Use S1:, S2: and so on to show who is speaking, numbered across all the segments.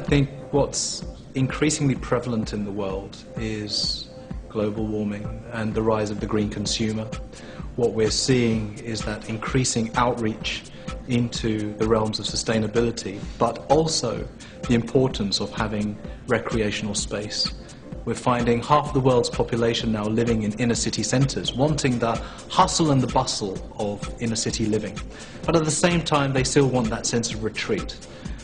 S1: think what's increasingly prevalent in the world is global warming and the rise of the green consumer. What we're seeing is that increasing outreach into the realms of sustainability, but also the importance of having recreational space. We're finding half the world's population now living in inner city centres, wanting the hustle and the bustle of inner city living. But at the same time, they still want that sense of retreat.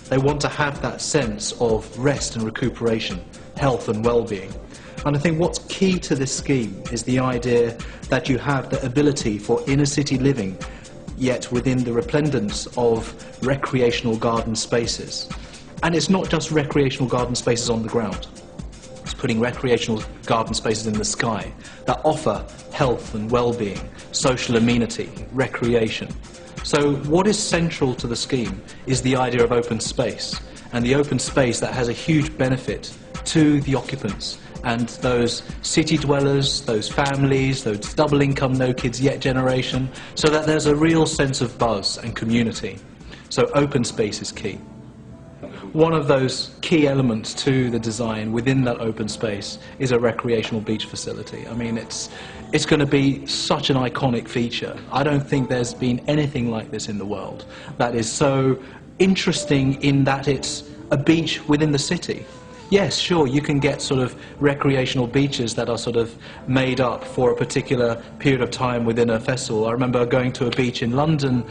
S1: They want to have that sense of rest and recuperation, health and well-being. And I think what's key to this scheme is the idea that you have the ability for inner city living, yet within the resplendence of recreational garden spaces. And it's not just recreational garden spaces on the ground. It's putting recreational garden spaces in the sky that offer health and well-being, social amenity, recreation. So what is central to the scheme is the idea of open space, and the open space that has a huge benefit to the occupants and those city dwellers, those families, those double income, no kids yet generation, so that there's a real sense of buzz and community. So open space is key. One of those key elements to the design within that open space is a recreational beach facility. I mean, it's going to be such an iconic feature. I don't think there's been anything like this in the world that is so interesting in that it's a beach within the city. Yes, sure, you can get sort of recreational beaches that are sort of made up for a particular period of time within a festival. I remember going to a beach in London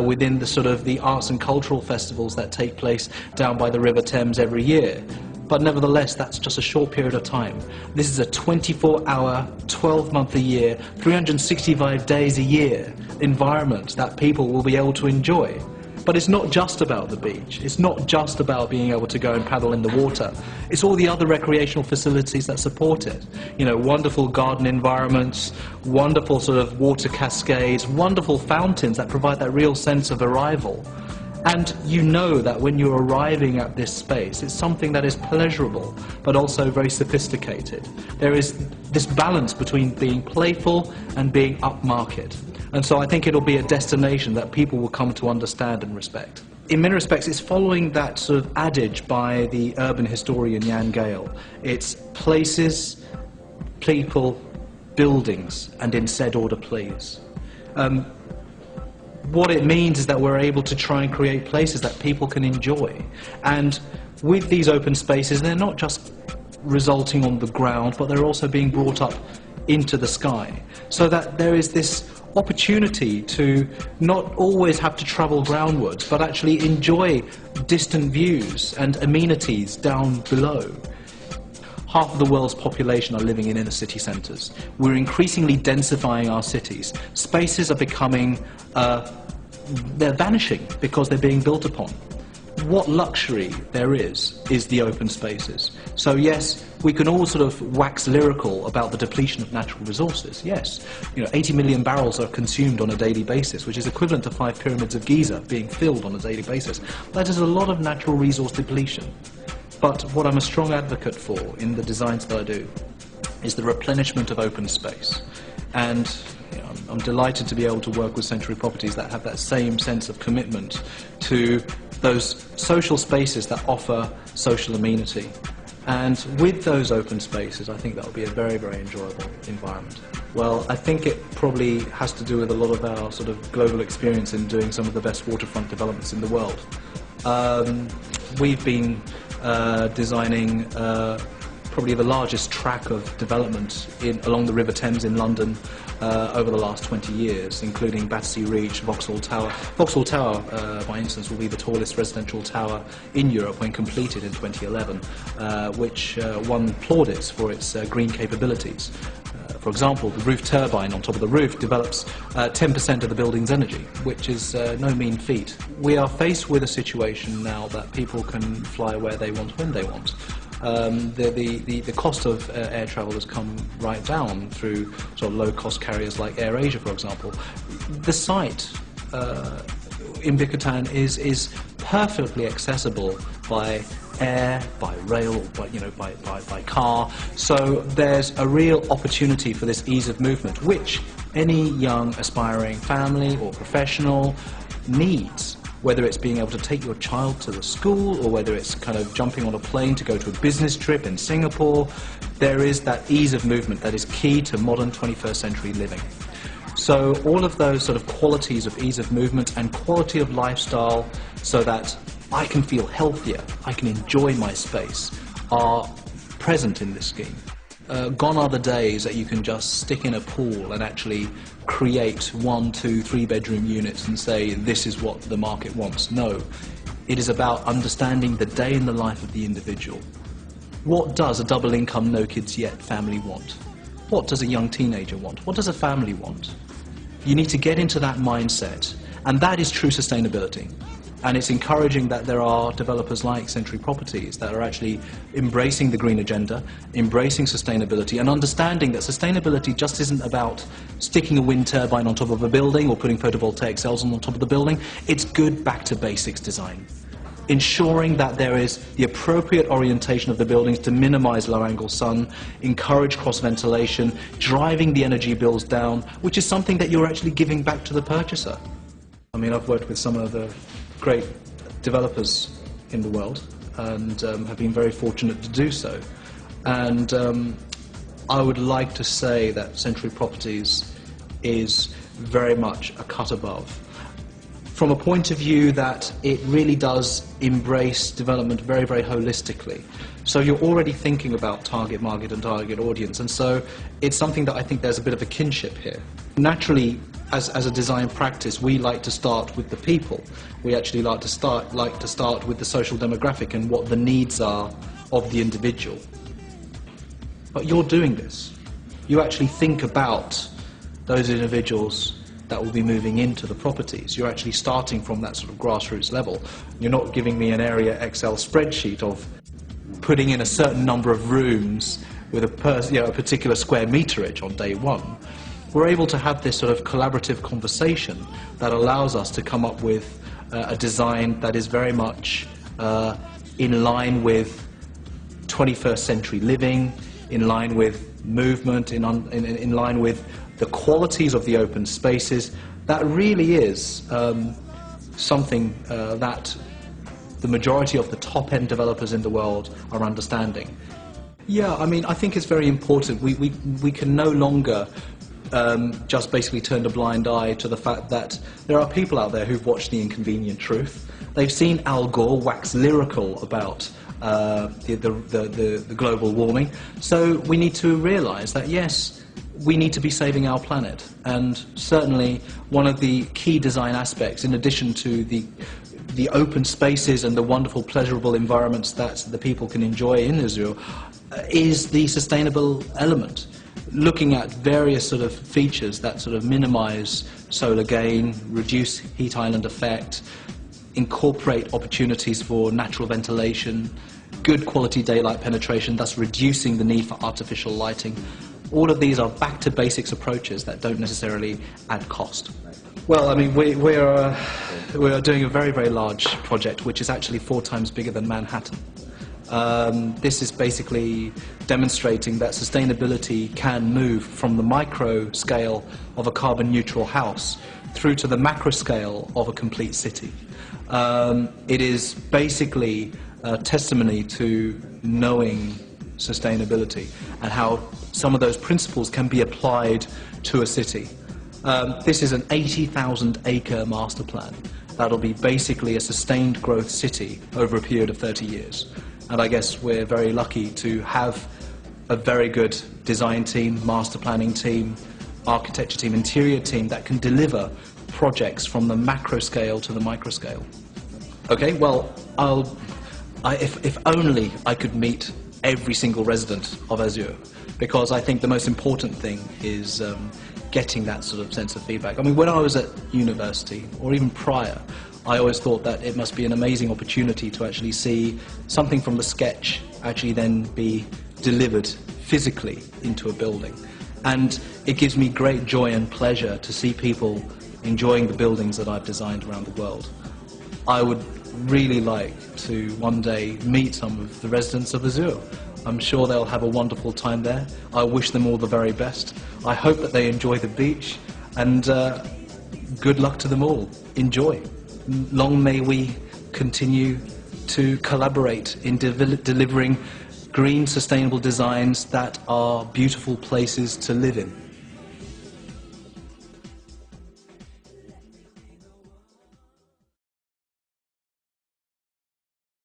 S1: within the sort of the arts and cultural festivals that take place down by the River Thames every year. But nevertheless, that's just a short period of time. This is a 24-hour, 12-month a year, 365 days a year environment that people will be able to enjoy. But it's not just about the beach. It's not just about being able to go and paddle in the water. It's all the other recreational facilities that support it. You know, wonderful garden environments, wonderful sort of water cascades, wonderful fountains that provide that real sense of arrival. And you know that when you're arriving at this space, it's something that is pleasurable, but also very sophisticated. There is this balance between being playful and being upmarket. And so I think it'll be a destination that people will come to understand and respect. In many respects, it's following that sort of adage by the urban historian Jan Gale. It's places, people, buildings, and in said order, please. What it means is that we're able to try and create places that people can enjoy. And with these open spaces, they're not just resulting on the ground, but they're also being brought up into the sky. So that there is this opportunity to not always have to travel groundwards, but actually enjoy distant views and amenities down below. Half of the world's population are living in inner city centres. We're increasingly densifying our cities. Spaces are becoming, they're vanishing because they're being built upon. What luxury there is the open spaces. So yes, we can all sort of wax lyrical about the depletion of natural resources. Yes, 80 million barrels are consumed on a daily basis, which is equivalent to 5 pyramids of Giza being filled on a daily basis. That is a lot of natural resource depletion. But what I'm a strong advocate for in the designs that I do is the replenishment of open space. And I'm delighted to be able to work with Century Properties that have that same sense of commitment to those social spaces that offer social amenity. And with those open spaces, I think that will be a very, very enjoyable environment. Well, I think it probably has to do with a lot of our sort of global experience in doing some of the best waterfront developments in the world. We've been designing probably the largest track of development along the River Thames in London over the last 20 years, including Battersea Reach, Vauxhall Tower. Vauxhall Tower, by instance, will be the tallest residential tower in Europe when completed in 2011, which won plaudits for its green capabilities. For example, the roof turbine on top of the roof develops 10% of the building's energy, which is no mean feat. We are faced with a situation now that people can fly where they want, when they want. The cost of air travel has come right down through sort of low-cost carriers like AirAsia, for example. The site in Bickerton is perfectly accessible by air, by rail, by car. So there's a real opportunity for this ease of movement, which any young aspiring family or professional needs. whether it's being able to take your child to the school or whether it's kind of jumping on a plane to go to a business trip in Singapore, there is that ease of movement that is key to modern 21st century living. So all of those sort of qualities of ease of movement and quality of lifestyle so that I can feel healthier, I can enjoy my space, are present in this scheme. Gone are the days that you can just stick in a pool and actually create 1, 2, 3 bedroom units and say this is what the market wants. No, it is about understanding the day in the life of the individual. What does a double income, no kids yet family want? What does a young teenager want? What does a family want? You need to get into that mindset, and that is true sustainability. And it's encouraging that there are developers like Century Properties that are actually embracing the green agenda, embracing sustainability, and understanding that sustainability just isn't about sticking a wind turbine on top of a building or putting photovoltaic cells on top of the building. It's good back to basics design. Ensuring that there is the appropriate orientation of the buildings to minimize low-angle sun, encourage cross-ventilation, driving the energy bills down, which is something that you're actually giving back to the purchaser. I mean, I've worked with some of the great developers in the world and have been very fortunate to do so. And I would like to say that Century Properties is very much a cut above, from a point of view that it really does embrace development very, very holistically. So you're already thinking about target market and target audience, and so it's something that I think there's a bit of a kinship here. Naturally, as a design practice, we like to start with the people. We actually like to start with the social demographic and what the needs are of the individual. But you're doing this. You actually think about those individuals that will be moving into the properties. You're actually starting from that sort of grassroots level. You're not giving me an area Excel spreadsheet of putting in a certain number of rooms with a particular square meterage on day one. We're able to have this sort of collaborative conversation that allows us to come up with a design that is very much in line with 21st century living, in line with movement, in line with the qualities of the open spaces. That really is something that the majority of the top-end developers in the world are understanding. Yeah, I mean, I think it's very important. We can no longer just basically turn a blind eye to the fact that there are people out there who've watched The Inconvenient Truth. They've seen Al Gore wax lyrical about the global warming. So we need to realize that, yes, we need to be saving our planet. And certainly one of the key design aspects, in addition to the open spaces and the wonderful, pleasurable environments that the people can enjoy in Azure, is the sustainable element. Looking at various sort of features that sort of minimize solar gain, reduce heat island effect, incorporate opportunities for natural ventilation, good quality daylight penetration, thus reducing the need for artificial lighting. All of these are back to basics approaches that don't necessarily add cost. Well, I mean, we are doing a very, very large project, which is actually 4 times bigger than Manhattan. This is basically demonstrating that sustainability can move from the micro scale of a carbon neutral house through to the macro scale of a complete city. It is basically a testimony to knowing sustainability and how some of those principles can be applied to a city. This is an 80,000 acre master plan that'll be basically a sustained growth city over a period of 30 years. And I guess we're very lucky to have a very good design team, master planning team, architecture team, interior team that can deliver projects from the macro scale to the micro scale. Okay, well, if only I could meet every single resident of Azure, because I think the most important thing is getting that sort of sense of feedback. I mean, when I was at university, or even prior, I always thought that it must be an amazing opportunity to actually see something from the sketch actually then be delivered physically into a building. And it gives me great joy and pleasure to see people enjoying the buildings that I've designed around the world. I would really like to one day meet some of the residents of Azure. I'm sure they'll have a wonderful time there. I wish them all the very best. I hope that they enjoy the beach, and good luck to them all. Enjoy. long may we continue to collaborate in delivering green, sustainable designs that are beautiful places to live in.